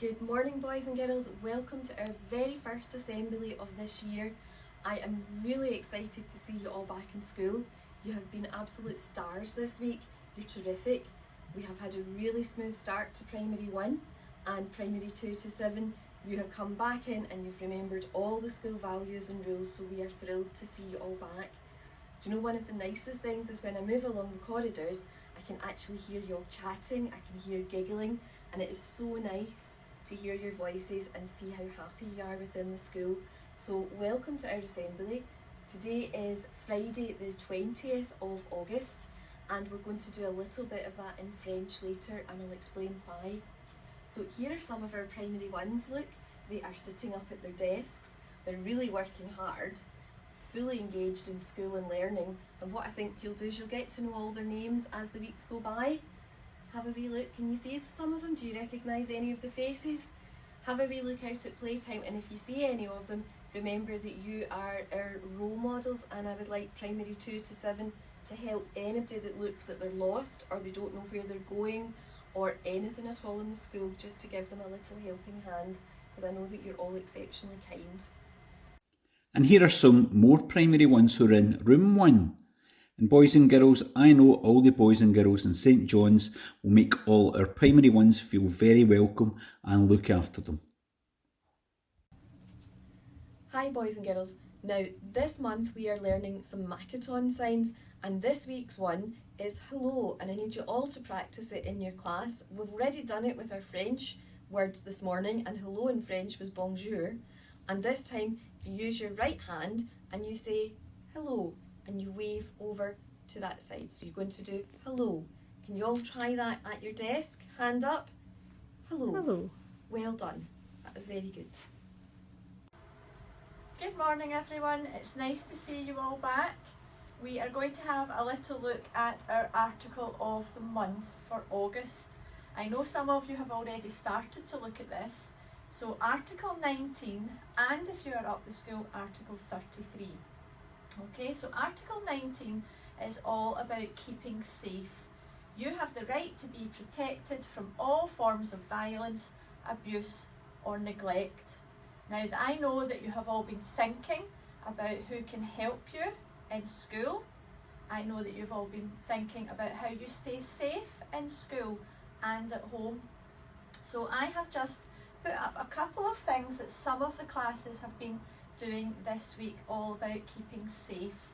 Good morning, boys and girls. Welcome to our very first assembly of this year. I am really excited to see you all back in school. You have been absolute stars this week. You're terrific. We have had a really smooth start to Primary 1 and Primary 2 to 7. You have come back in and you've remembered all the school values and rules, so we are thrilled to see you all back. Do you know, one of the nicest things is when I move along the corridors, I can actually hear you all chatting, I can hear giggling, and it is so nice to hear your voices and see how happy you are within the school. So welcome to our assembly. Today is Friday the 20th of August and we're going to do a little bit of that in French later and I'll explain why. So here are some of our primary ones. Look, they are sitting up at their desks, they're really working hard, fully engaged in school and learning, and what I think you'll do is you'll get to know all their names as the weeks go by. Have a wee look. Can you see some of them? Do you recognise any of the faces? Have a wee look out at playtime, and if you see any of them, remember that you are our role models, and I would like Primary 2 to 7 to help anybody that looks that they're lost or they don't know where they're going or anything at all in the school, just to give them a little helping hand, because I know that you're all exceptionally kind. And here are some more primary ones who are in room 1. And boys and girls, I know all the boys and girls in St John's will make all our primary ones feel very welcome and look after them. Hi boys and girls. Now this month we are learning some Makaton signs, and this week's one is hello, and I need you all to practice it in your class. We've already done it with our French words this morning, and hello in French was bonjour, and this time you use your right hand and you say hello and you wave over to that side. So you're going to do hello. Can you all try that at your desk? Hand up. Hello. Hello. Well done. That was very good. Good morning everyone, it's nice to see you all back. We are going to have a little look at our article of the month for August. I know some of you have already started to look at this. So Article 19, and if you are up the school, Article 33. Okay, so Article 19 is all about keeping safe. You have the right to be protected from all forms of violence, abuse or neglect. Now, I know that you have all been thinking about who can help you in school. I know that you've all been thinking about how you stay safe in school and at home. So I have just put up a couple of things that some of the classes have been doing this week, all about keeping safe.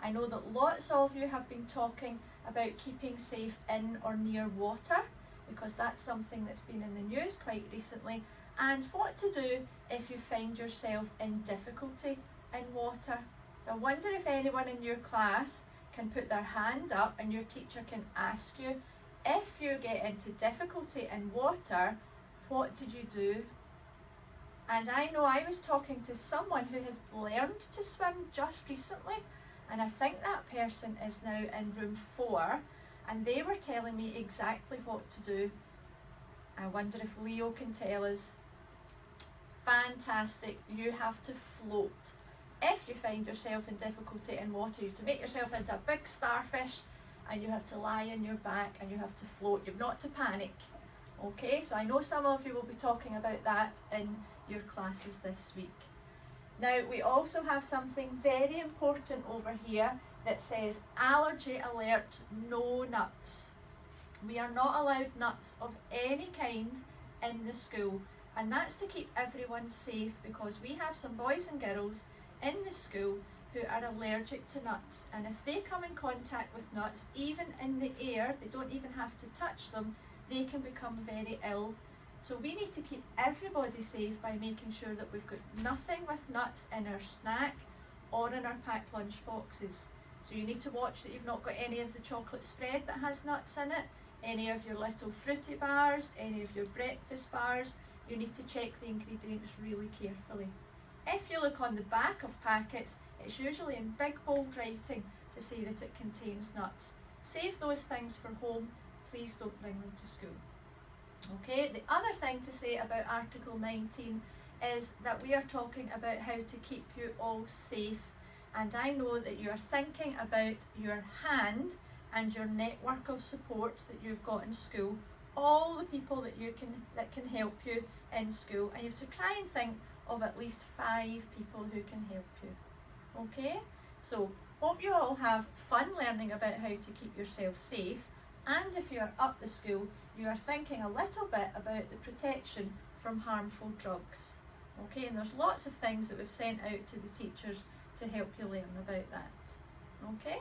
I know that lots of you have been talking about keeping safe in or near water, because that's something that's been in the news quite recently, and what to do if you find yourself in difficulty in water. I wonder if anyone in your class can put their hand up and your teacher can ask you, if you get into difficulty in water, what did you do? And I know I was talking to someone who has learned to swim just recently, and I think that person is now in room 4, and they were telling me exactly what to do. I wonder if Leo can tell us. Fantastic, you have to float. If you find yourself in difficulty in water, you have to make yourself into a big starfish and you have to lie on your back and you have to float. You've not to panic. Okay, so I know some of you will be talking about that in your classes this week. Now, we also have something very important over here that says allergy alert, no nuts. We are not allowed nuts of any kind in the school, and that's to keep everyone safe, because we have some boys and girls in the school who are allergic to nuts, and if they come in contact with nuts, even in the air, they don't even have to touch them, they can become very ill. So we need to keep everybody safe by making sure that we've got nothing with nuts in our snack or in our packed lunch boxes. So you need to watch that you've not got any of the chocolate spread that has nuts in it, any of your little fruity bars, any of your breakfast bars. You need to check the ingredients really carefully. If you look on the back of packets, it's usually in big bold writing to say that it contains nuts. Save those things for home, please don't bring them to school. Okay, the other thing to say about Article 19 is that we are talking about how to keep you all safe, and I know that you are thinking about your hand and your network of support that you've got in school all the people that can help you in school, and you have to try and think of at least 5 people who can help you. Okay? So hope you all have fun learning about how to keep yourself safe, and if you are up the school, you are thinking a little bit about the protection from harmful drugs. Okay, and there's lots of things that we've sent out to the teachers to help you learn about that. Okay?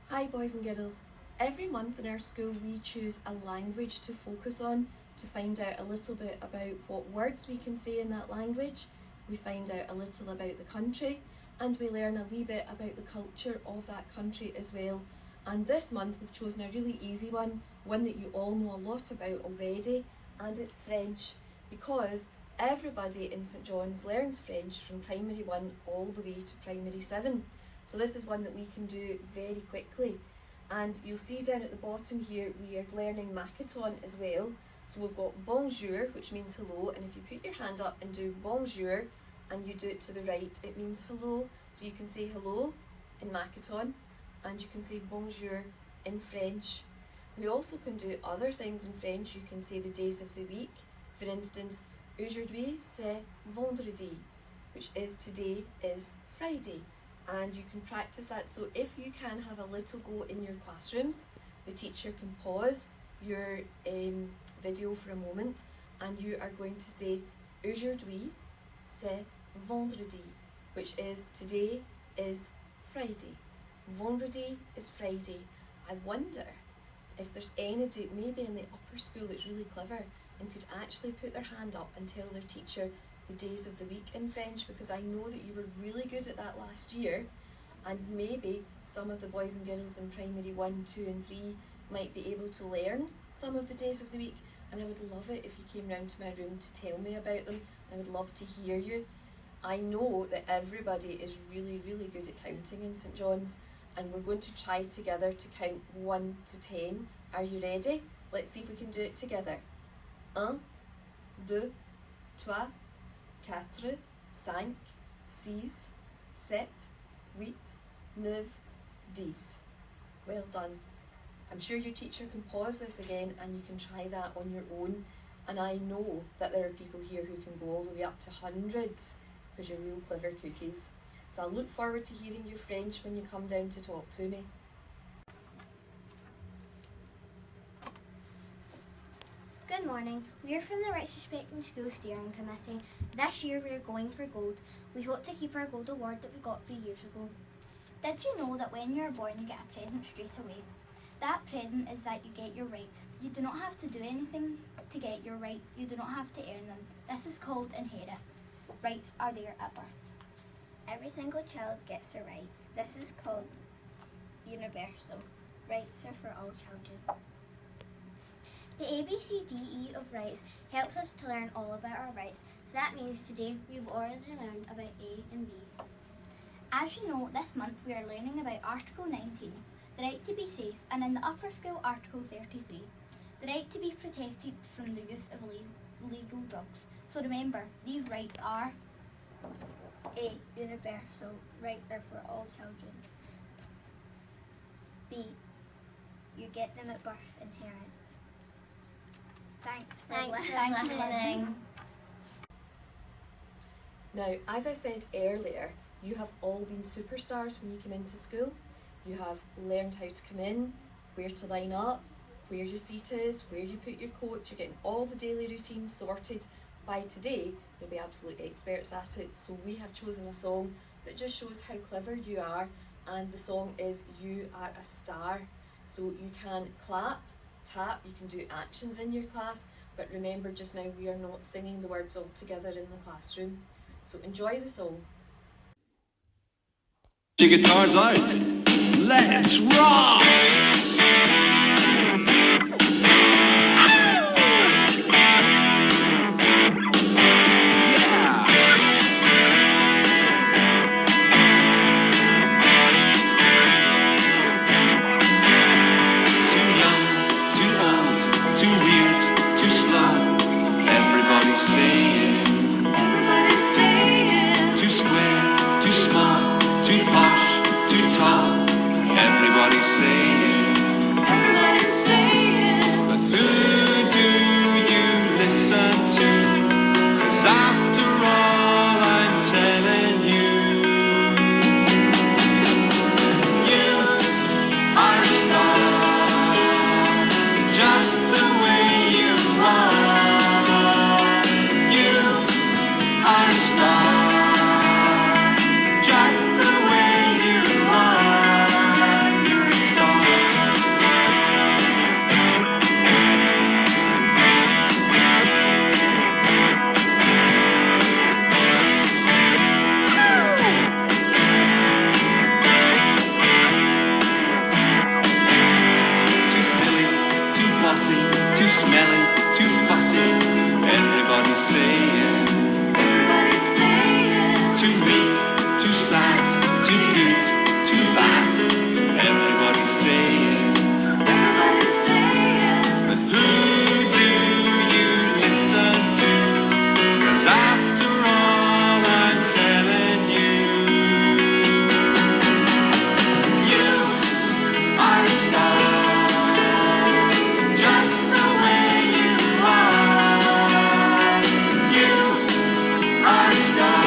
Hi boys and girls. Every month in our school we choose a language to focus on to find out a little bit about what words we can say in that language. We find out a little about the country, and we learn a wee bit about the culture of that country as well. And this month we've chosen a really easy one that you all know a lot about already, and it's French, because everybody in St John's learns French from primary 1 all the way to primary 7. So this is one that we can do very quickly. And you'll see down at the bottom here we are learning Makaton as well. So we've got bonjour, which means hello, and if you put your hand up and do bonjour and you do it to the right, it means hello. So you can say hello in Makaton and you can say bonjour in French. We also can do other things in French. You can say the days of the week. For instance, aujourd'hui c'est vendredi, which is today is Friday. And you can practice that. So if you can have a little go in your classrooms, the teacher can pause your video for a moment and you are going to say aujourd'hui c'est vendredi, which is today is Friday. Vendredi is Friday. I wonder if there's anybody maybe in the upper school that's really clever and could actually put their hand up and tell their teacher the days of the week in French, because I know that you were really good at that last year, and maybe some of the boys and girls in primary 1, 2 and 3 might be able to learn some of the days of the week, and I would love it if you came round to my room to tell me about them. I would love to hear you. I know that everybody is really, really good at counting in St John's, and we're going to try together to count 1 to 10. Are you ready? Let's see if we can do it together. 1, 2, 3, 4, 5, 6, 7, 8, 9, 10. Well done. I'm sure your teacher can pause this again and you can try that on your own. And I know that there are people here who can go all the way up to hundreds, because you're real clever cookies. So I look forward to hearing your French when you come down to talk to me. Good morning. We are from the Rights Respecting School Steering Committee. This year we are going for gold. We hope to keep our gold award that we got 3 years ago. Did you know that when you are born you get a present straight away? That present is that you get your rights. You do not have to do anything to get your rights. You do not have to earn them. This is called inherit. Rights are there at birth. Every single child gets their rights. This is called universal. Rights are for all children. The ABCDE of rights helps us to learn all about our rights. So that means today we've already learned about A and B. As you know, this month we are learning about Article 19, the right to be safe, and in the upper school Article 33, the right to be protected from the use of illegal drugs. So remember, these rights are A, universal, rights are for all children. B, you get them at birth, inherent. Thanks for listening. Now, as I said earlier, you have all been superstars when you came into school. You have learned how to come in, where to line up, where your seat is, where you put your coat. You're getting all the daily routines sorted. By today, you'll be absolute experts at it. So we have chosen a song that just shows how clever you are, and the song is You Are a Star. So you can clap, tap, you can do actions in your class, but remember just now we are not singing the words all together in the classroom. So enjoy the song. Your guitars out. Let's rock! Too small, too posh, too tall. Everybody's saying glossy, too smelly, too fussy. Everybody's saying, too weak, too sad, too good, too bad. Everybody's saying, but who do you listen to? 'Cause after all I'm telling you, you are a star, just the way you are. You are a star,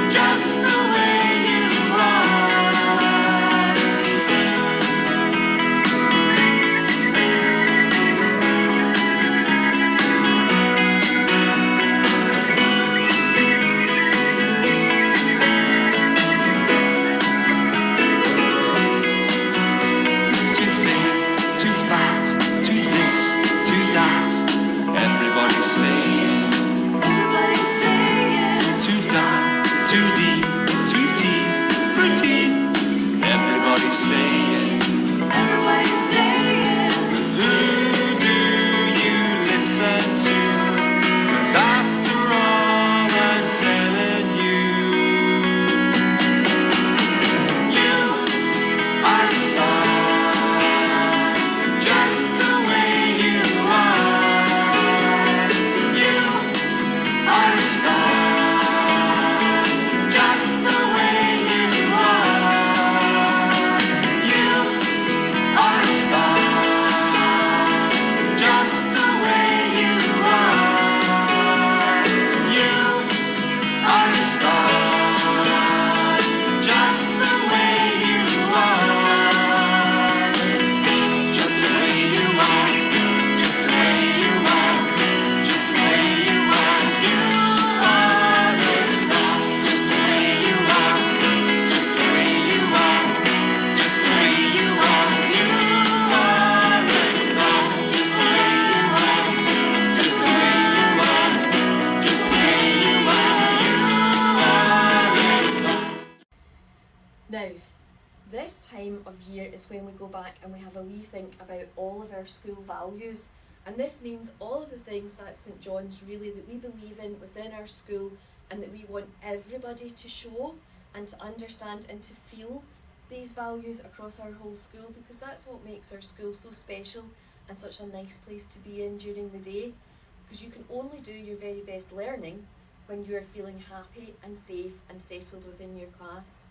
just the way you are. Too thin, too fat, too this, too that. Everybody's saying, too dark, too deep, too tea, fruity. Everybody's saying, who do you listen to? 'Cause after all I'm telling you, you are a star, just the way you are. You are a star, just the way you are. You are a star, just the way you are. You are a star, just the way you are. Just the way you are, just the way you are, just the way you are. You are a star, just the way you are, just the way you are, just the way you are. You are a star, just the way you are, just the way you are, just the way you are. You are a star. Now, this time of year is when we go back and we have a wee think about all of our school values. And this means all of the things that St John's really that we believe in within our school and that we want everybody to show and to understand and to feel these values across our whole school, because that's what makes our school so special and such a nice place to be in during the day, because you can only do your very best learning when you are feeling happy and safe and settled within your class.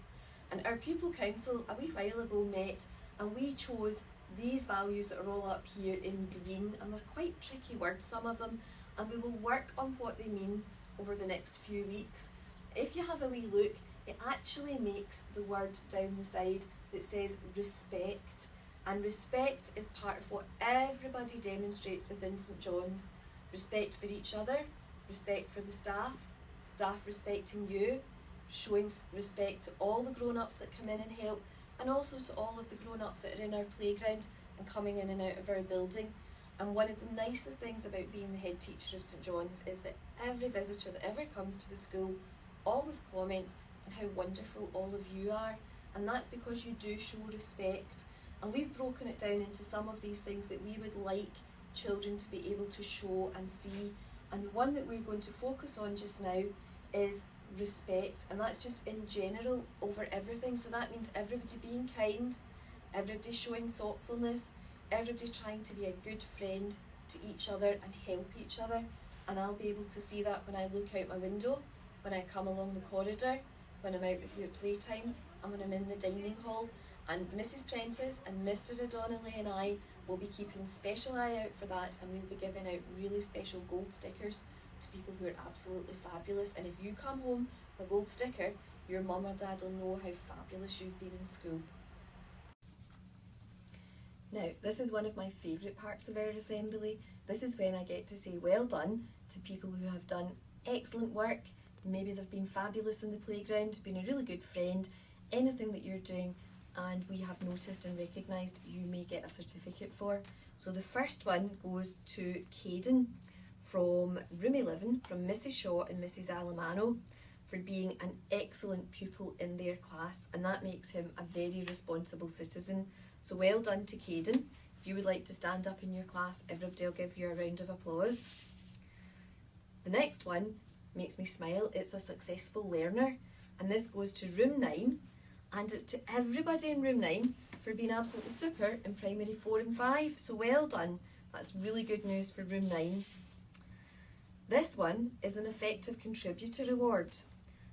And our pupil council a wee while ago met and we chose these values that are all up here in green, and they're quite tricky words, some of them, and we will work on what they mean over the next few weeks. If you have a wee look, it actually makes the word down the side that says respect, and respect is part of what everybody demonstrates within St John's. Respect for each other, respect for the staff, staff respecting you, showing respect to all the grown-ups that come in and help, and also to all of the grown-ups that are in our playground and coming in and out of our building. And one of the nicest things about being the head teacher of St John's is that every visitor that ever comes to the school always comments on how wonderful all of you are, and that's because you do show respect. And we've broken it down into some of these things that we would like children to be able to show and see, and the one that we're going to focus on just now is respect, and that's just in general over everything. So that means everybody being kind, everybody showing thoughtfulness, everybody trying to be a good friend to each other and help each other. And I'll be able to see that when I look out my window, when I come along the corridor, when I'm out with you at playtime, and when I'm in the dining hall. And Mrs Prentice and Mr O'Donnelly and I will be keeping special eye out for that, and we'll be giving out really special gold stickers to people who are absolutely fabulous. And if you come home with a gold sticker, your mum or dad will know how fabulous you've been in school. Now, this is one of my favourite parts of our assembly. This is when I get to say well done to people who have done excellent work. Maybe they've been fabulous in the playground, been a really good friend, anything that you're doing, and we have noticed and recognised, you may get a certificate for. So the first one goes to Caden from Room 11, from Mrs Shaw and Mrs Alamano, for being an excellent pupil in their class, and that makes him a very responsible citizen. So well done to Caden. If you would like to stand up in your class, everybody will give you a round of applause. The next one makes me smile. It's a successful learner, and this goes to room 9, and it's to everybody in room 9 for being absolutely super in primary 4 and 5. So well done. That's really good news for room 9. This one is an effective contributor award,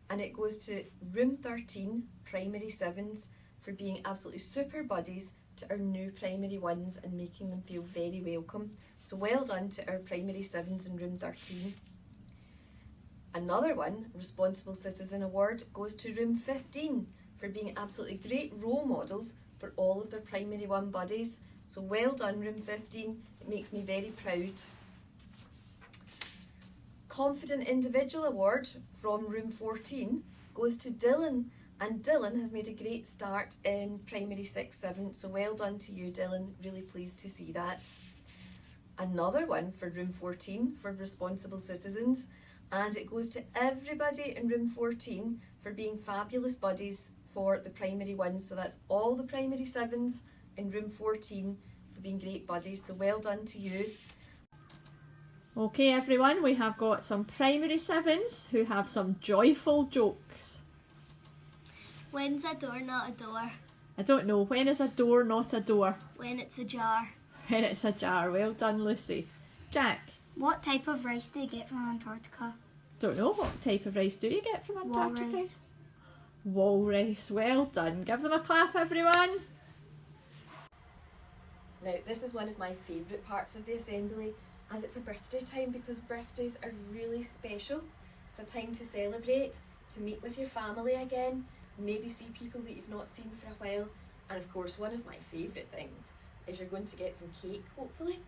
and it goes to room 13 primary 7s for being absolutely super buddies to our new primary 1s and making them feel very welcome. So well done to our primary 7s in room 13. Another one, Responsible Citizen Award, goes to room 15 for being absolutely great role models for all of their primary 1 buddies. So well done, room 15. It makes me very proud. Confident Individual Award from room 14 goes to Dylan, and Dylan has made a great start in primary 6-7, so well done to you, Dylan. Really pleased to see that. Another one for room 14 for Responsible Citizens, and it goes to everybody in room 14 for being fabulous buddies for the primary 1s. So that's all the primary 7s in room 14 for being great buddies, so well done to you. Okay everyone, we have got some primary 7s who have some joyful jokes. When's a door not a door? I don't know, when is a door not a door? When it's a jar. When it's a jar. Well done, Lucy. Jack? What type of rice do you get from Antarctica? Don't know, what type of rice do you get from Antarctica? Walrus. Walrus. Well done. Give them a clap, everyone. Now, this is one of my favourite parts of the assembly, as it's a birthday time, because birthdays are really special. It's a time to celebrate, to meet with your family again, maybe see people that you've not seen for a while, and of course one of my favourite things is you're going to get some cake, hopefully.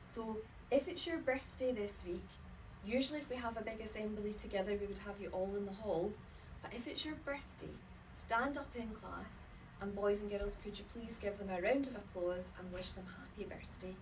So if it's your birthday this week, usually if we have a big assembly together we would have you all in the hall, but if it's your birthday, stand up in class, and boys and girls, could you please give them a round of applause and wish them happy birthday.